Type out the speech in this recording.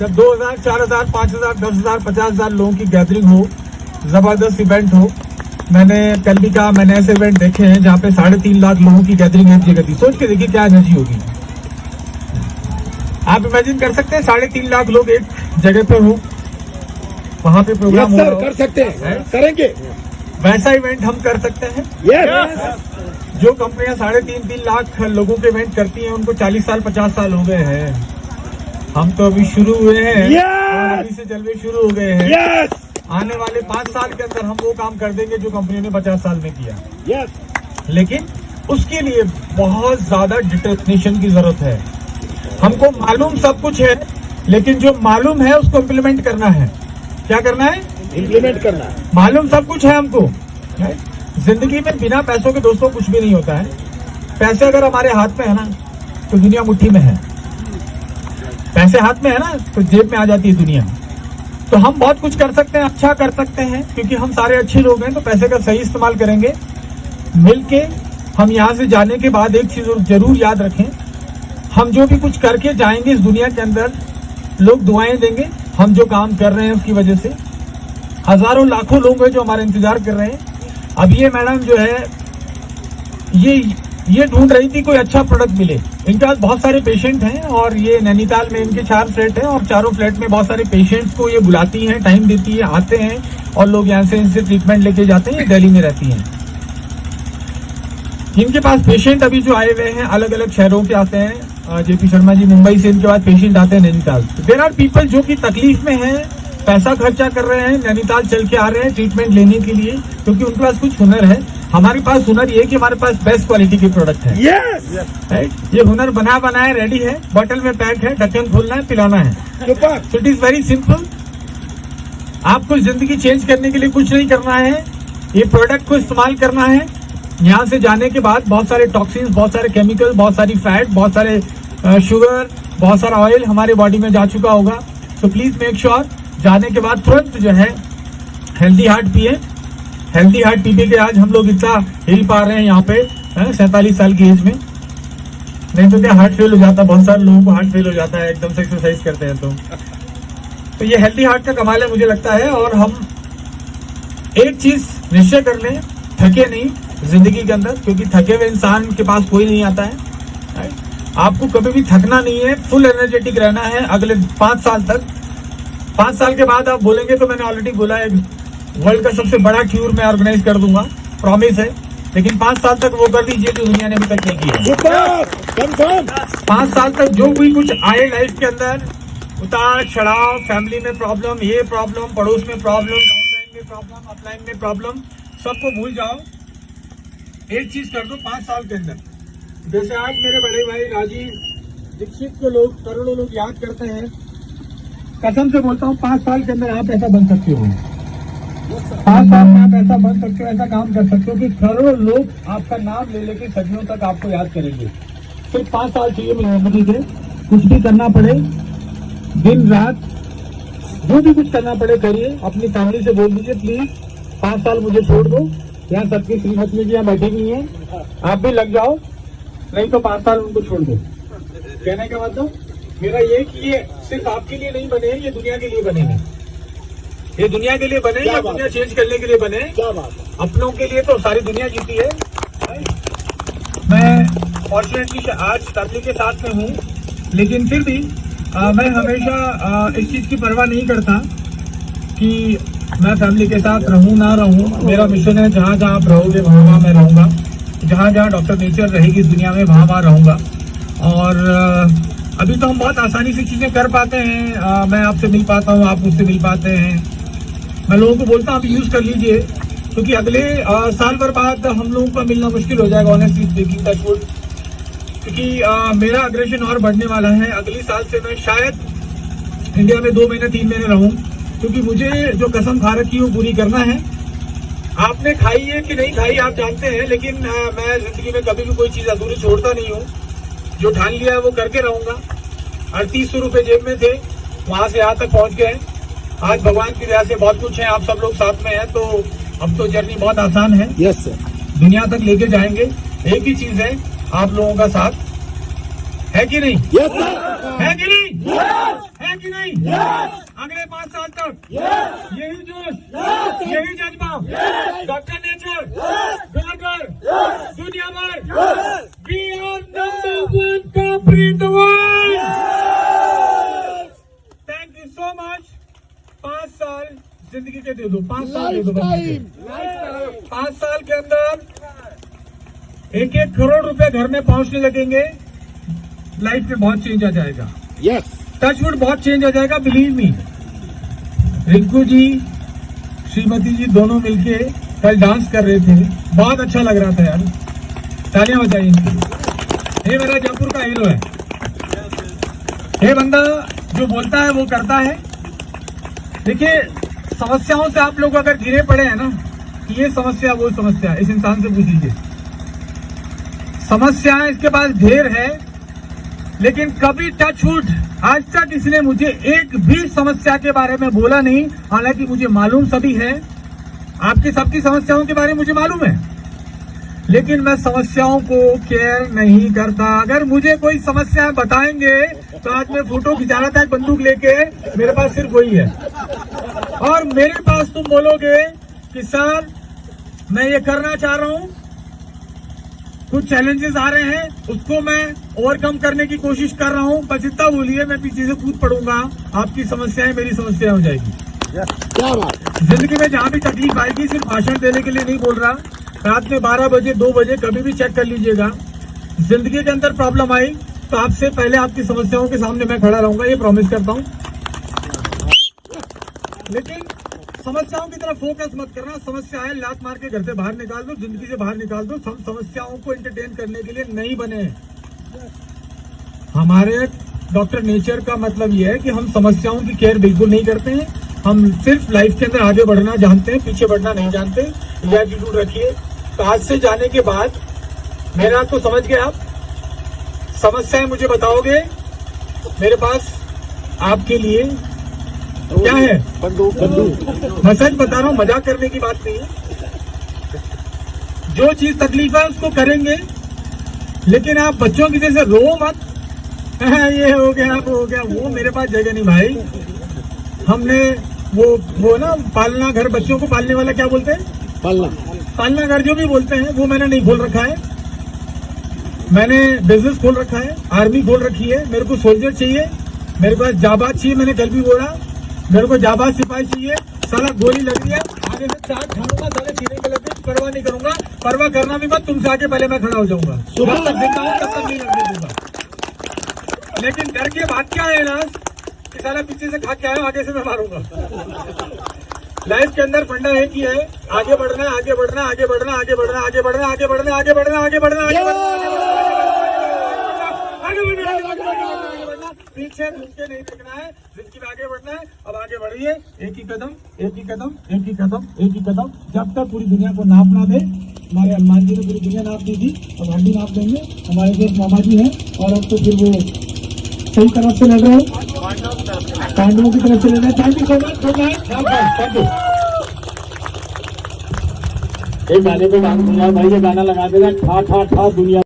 जब 2000, 4000, 5000, 10,000, 50,000 लोगों की गैदरिंग हो, जबरदस्त इवेंट हो। मैंने कल भी कहा, मैंने ऐसे इवेंट देखे हैं जहाँ पे 3.5 लाख लोगों की गैदरिंग एक जगह थी। सोच के देखिए क्या एनर्जी होगी। आप इमेजिन कर सकते हैं 3.5 लाख लोग एक जगह पे हो, वहाँ पे प्रोग्राम हो रहा हो। कर सकते हैं, करेंगे। वैसा इवेंट हम कर सकते हैं। जो कंपनियां 3.5 लाख लोगों के इवेंट करती हैं उनको 40 साल 50 साल हो गए हैं। हम तो अभी शुरू हुए हैं और अभी से जलवे शुरू हो गए हैं। आने वाले 5 साल के अंदर हम वो काम कर देंगे जो कंपनियों ने 50 साल में किया। लेकिन उसके लिए बहुत ज्यादा डिटर्मिनेशन की जरूरत है। हमको मालूम सब कुछ है, लेकिन जो मालूम है उसको इम्प्लीमेंट करना है। क्या करना है? इम्प्लीमेंट करना है। मालूम सब कुछ है हमको। जिंदगी में बिना पैसों के दोस्तों कुछ भी नहीं होता है। पैसे अगर हमारे हाथ में है ना तो दुनिया मुट्ठी में है। पैसे हाथ में है ना तो जेब में आ जाती है दुनिया। तो हम बहुत कुछ कर सकते हैं, अच्छा कर सकते हैं, क्योंकि हम सारे अच्छे लोग हैं। तो पैसे का सही इस्तेमाल करेंगे। मिलके हम यहाँ से जाने के बाद एक चीज जरूर याद रखें, हम जो भी कुछ करके जाएंगे इस दुनिया के अंदर, लोग दुआएं देंगे। हम जो काम कर रहे हैं उसकी वजह से हजारों लाखों लोग हैं जो हमारा इंतजार कर रहे हैं। अब ये मैडम जो है ये ढूंढ रही थी कोई अच्छा प्रोडक्ट मिले। इनके पास बहुत सारे पेशेंट हैं और ये नैनीताल में इनके 4 फ्लैट हैं और चारों फ्लैट में बहुत सारे पेशेंट्स को ये बुलाती हैं, टाइम देती है, आते हैं और लोग यहाँ से इनसे ट्रीटमेंट लेके जाते हैं। दिल्ली में रहती हैं। इनके पास पेशेंट अभी जो आए हुए हैं अलग अलग शहरों के आते हैं। जेपी शर्मा जी मुंबई से, इनके बाद पेशेंट आते हैं नैनीताल। देयर आर पीपल जो कि तकलीफ में हैं, पैसा खर्चा कर रहे हैं, नैनीताल चल के आ रहे हैं ट्रीटमेंट लेने के लिए, क्योंकि उनके पास कुछ हुनर है। हमारे पास हुनर ये कि हमारे पास बेस्ट क्वालिटी के प्रोडक्ट है। ये हुनर बना बनाए रेडी है, बोतल में पैक है, ढक्कन खोलना है, पिलाना है। So it is very simple. आपको जिंदगी चेंज करने के लिए कुछ नहीं करना है, ये प्रोडक्ट को इस्तेमाल करना है। यहाँ से जाने के बाद बहुत सारे टॉक्सिन्स, बहुत सारे केमिकल, बहुत सारी फैट, बहुत सारे शुगर, बहुत सारा ऑयल हमारे बॉडी में जा चुका होगा। सो प्लीज मेक श्योर जाने के बाद तुरंत जो है हेल्दी हार्ट पिए। हेल्दी हार्ट पी के आज हम लोग इतना हिल पा रहे हैं यहाँ पे 47 साल की एज में। नहीं तो क्या हार्ट फेल हो जाता, बहुत सारे लोगों को हार्ट फेल हो जाता है एकदम से एक्सरसाइज करते हैं। तो ये हेल्दी हार्ट का कमाल है मुझे लगता है। और हम एक चीज निश्चय कर लें, थके नहीं जिंदगी के अंदर, क्योंकि थके हुए इंसान के पास कोई नहीं आता है। आपको कभी भी थकना नहीं है, फुल एनर्जेटिक रहना है अगले 5 साल तक। 5 साल के बाद आप बोलेंगे तो मैंने ऑलरेडी बोला है वर्ल्ड का सबसे बड़ा टूर मैं ऑर्गेनाइज कर दूंगा, प्रॉमिस है। लेकिन 5 साल तक वो कर दीजिए जो दुनिया ने अभी तक नहीं किया। 5 साल तक जो भी कुछ आए लाइफ के अंदर, उतार चढ़ाव, फैमिली में प्रॉब्लम, ये प्रॉब्लम, पड़ोस में प्रॉब्लम, ऑनलाइन में प्रॉब्लम, ऑफलाइन में प्रॉब्लम, सबको भूल जाओ। एक चीज कर दो 5 साल के अंदर। जैसे आज मेरे बड़े भाई राजीव दीक्षित को लोग करोड़ों लोग याद करते हैं। कसम से बोलता हूँ 5 साल के अंदर आप ऐसा बन सकते हो। 5 साल में आप ऐसा बन सकते हो, ऐसा काम कर सकते हो कि करोड़ों लोग आपका नाम ले लेके सदियों तक आपको याद करेंगे। सिर्फ 5 साल चाहिए मेहनती से, कुछ भी करना पड़े, दिन रात जो भी कुछ करना पड़े करिए। अपनी फैमिली से बोल दीजिए प्लीज 5 साल मुझे छोड़ दो। यहाँ सबकी श्रीमती में यहाँ बैठी हुई है, आप भी लग जाओ, नहीं तो 5 साल उनको छोड़ दो। कहने का मतलब मेरा ये कि ये सिर्फ आपके लिए नहीं बने, ये दुनिया के लिए बने हैं। ये दुनिया के लिए बने या दुनिया चेंज करने के लिए बने? क्या बात है। अपनों के लिए तो सारी दुनिया जीती है। मैं फॉर्चुनेटली आज फैमिली के साथ में हूँ, लेकिन फिर भी मैं हमेशा इस चीज की परवाह नहीं करता कि मैं फैमिली के साथ रहूं ना रहूं। मेरा मिशन है जहाँ जहाँ आप रहोगे वहाँ वहाँ मैं रहूंगा, जहाँ जहाँ डॉक्टर नेचर रहेगी इस दुनिया में वहाँ वहाँ रहूंगा। और अभी तो हम बहुत आसानी से चीजें कर पाते हैं। मैं आपसे मिल पाता हूँ, आप मुझसे मिल पाते हैं। मैं लोगों को बोलता हूँ आप यूज कर लीजिए, क्योंकि अगले साल भर बाद हम लोगों का मिलना मुश्किल हो जाएगा ऑनेस्टली स्पीकिंग, टच वुड। क्योंकि मेरा अग्रेशन और बढ़ने वाला है। अगली साल से मैं शायद इंडिया में 2 महीने 3 महीने रहूं, क्योंकि मुझे जो कसम खा रखी है वो पूरी करना है। आपने खाई है कि नहीं खाई आप जानते हैं, लेकिन मैं जिंदगी में कभी भी कोई चीज अधूरी छोड़ता नहीं हूँ। जो ठान लिया है वो करके रहूंगा। 3800 रुपए जेब में थे, वहां से यहाँ तक पहुंच गए। आज भगवान की दया से बहुत कुछ है, आप सब लोग साथ में हैं, तो अब तो जर्नी बहुत आसान है। यस सर, दुनिया तक लेके जाएंगे। एक ही चीज है, आप लोगों का साथ। है कि नहीं? यस सर, है कि नहीं? है कि नहीं? अगले 5 साल तक यही जोश, यही जज्बा, डॉक्टर नेचर, ब्लॉगर, दुनिया भर, we are number 1 company in the world. Thank you so much. 5 साल जिंदगी के दे दो, 5 साल दे दो बस मुझे। 5 साल के अंदर 1-1 करोड़ रुपए घर में पहुंचने लगेंगे। लाइफ में बहुत चेंज आ जाएगा। यस टचवुड बहुत चेंज आ जाएगा, बिलीव मी। रिंकू जी, श्रीमती जी दोनों मिलके कल डांस कर रहे थे, बहुत अच्छा लग रहा था यार। तालियां बजाइए इनकी। ये मेरा जयपुर का हीरो है। ये बंदा जो बोलता है वो करता है। देखिए, समस्याओं से आप लोग अगर घिरे पड़े हैं ना, कि ये समस्या वो समस्या, इस इंसान से पूछ लीजिए। समस्याएं इसके पास ढेर है, लेकिन कभी टचवुड आज तक इसने मुझे एक भी समस्या के बारे में बोला नहीं। हालांकि मुझे मालूम सभी है, आपकी सबकी समस्याओं के बारे में मुझे मालूम है, लेकिन मैं समस्याओं को केयर नहीं करता। अगर मुझे कोई समस्याएं बताएंगे तो आज मैं फोटो खिंचा रहा था एक बंदूक लेके, मेरे पास सिर्फ वही है। और मेरे पास तुम बोलोगे कि सर मैं ये करना चाह रहा हूं, कुछ चैलेंजेस आ रहे हैं, उसको मैं ओवरकम करने की कोशिश कर रहा हूं, बस इतना बोलिए, मैं पीछे से कूद पड़ूंगा, आपकी समस्याएं मेरी समस्या हो जाएगी। क्या बात। जिंदगी में जहां भी तकलीफ आएगी, सिर्फ भाषण देने के लिए नहीं बोल रहा, रात में 12 बजे 2 बजे कभी भी चेक कर लीजिएगा। जिंदगी के अंदर प्रॉब्लम आई तो आपसे पहले आपकी समस्याओं के सामने मैं खड़ा रहूंगा, ये प्रॉमिस करता हूं। लेकिन समस्याओं की तरफ फोकस मत करना। समस्या है, लात मार के घर से बाहर निकाल दो, जिंदगी से बाहर निकाल दो। हम समस्याओं को एंटरटेन करने के लिए नहीं बने। हमारे डॉक्टर नेचर का मतलब यह है कि हम समस्याओं की केयर बिल्कुल नहीं करते हैं। हम सिर्फ लाइफ के अंदर आगे बढ़ना जानते हैं, पीछे बढ़ना नहीं जानते। ये एटीट्यूड रखिए। तो आज से जाने के बाद मेरा तो समझ गए आप, समस्याएं मुझे बताओगे, मेरे पास आपके लिए क्या है? बंदूक। मैं सच बता रहा हूँ, मजाक करने की बात नहीं है। जो चीज तकलीफ है उसको करेंगे, लेकिन आप बच्चों की जैसे रो मत। ये हो गया वो हो गया, वो मेरे पास जगह नहीं भाई। हमने वो ना पालना घर, बच्चों को पालने वाला क्या बोलते हैं, पालना घर जो भी बोलते हैं, वो मैंने नहीं खोल रखा है। मैंने बिजनेस खोल रखा है, आर्मी खोल रखी है। मेरे को सोल्जर चाहिए, मेरे पास जाबाज चाहिए। मैंने कल भी बोला, मेरे को जाबाज सिपाही चाहिए। साला गोली लग रही है, आगे से चाट खाऊंगा, साले सीने पे लग गई, परवाह नहीं करूंगा। परवाह करना भी मत, तुमसे आगे पहले मैं खड़ा हो जाऊंगा। सुबह तक जिंदा हूं, तब तक नहीं लगने दूंगा। लेकिन डर के बात क्या है ना, कि साला पीछे से खा के आया, आगे से मैं मारूंगा। लाइफ के अंदर फंडा एक ही है, आगे बढ़ना, आगे बढ़ना, आगे बढ़ना, आगे बढ़ना, आगे बढ़ना, आगे बढ़ना, आगे बढ़ना, आगे बढ़ना, आगे बढ़ना, पीछे मुझे नहीं देखना है, जिंदगी में आगे बढ़ना है। अब आगे बढ़िए, एक ही कदम, एक ही कदम, एक ही कदम, एक ही कदम। जब तक पूरी दुनिया को नाप ना दे, हमारे हनुमान जी ने पूरी दुनिया नाप दी थी, अब हम भी नाप देंगे। हमारे दोस्त मामा जी हैं, और अब तो फिर वो सही तरफ से लड़ रहे हैं, पांडवों की तरफ से लड़ रहे हैं। Thank you so much, good night, thank you. एक गाने पे गाना भाई, ये गाना लगा देना, ठा ठा ठा दुनिया।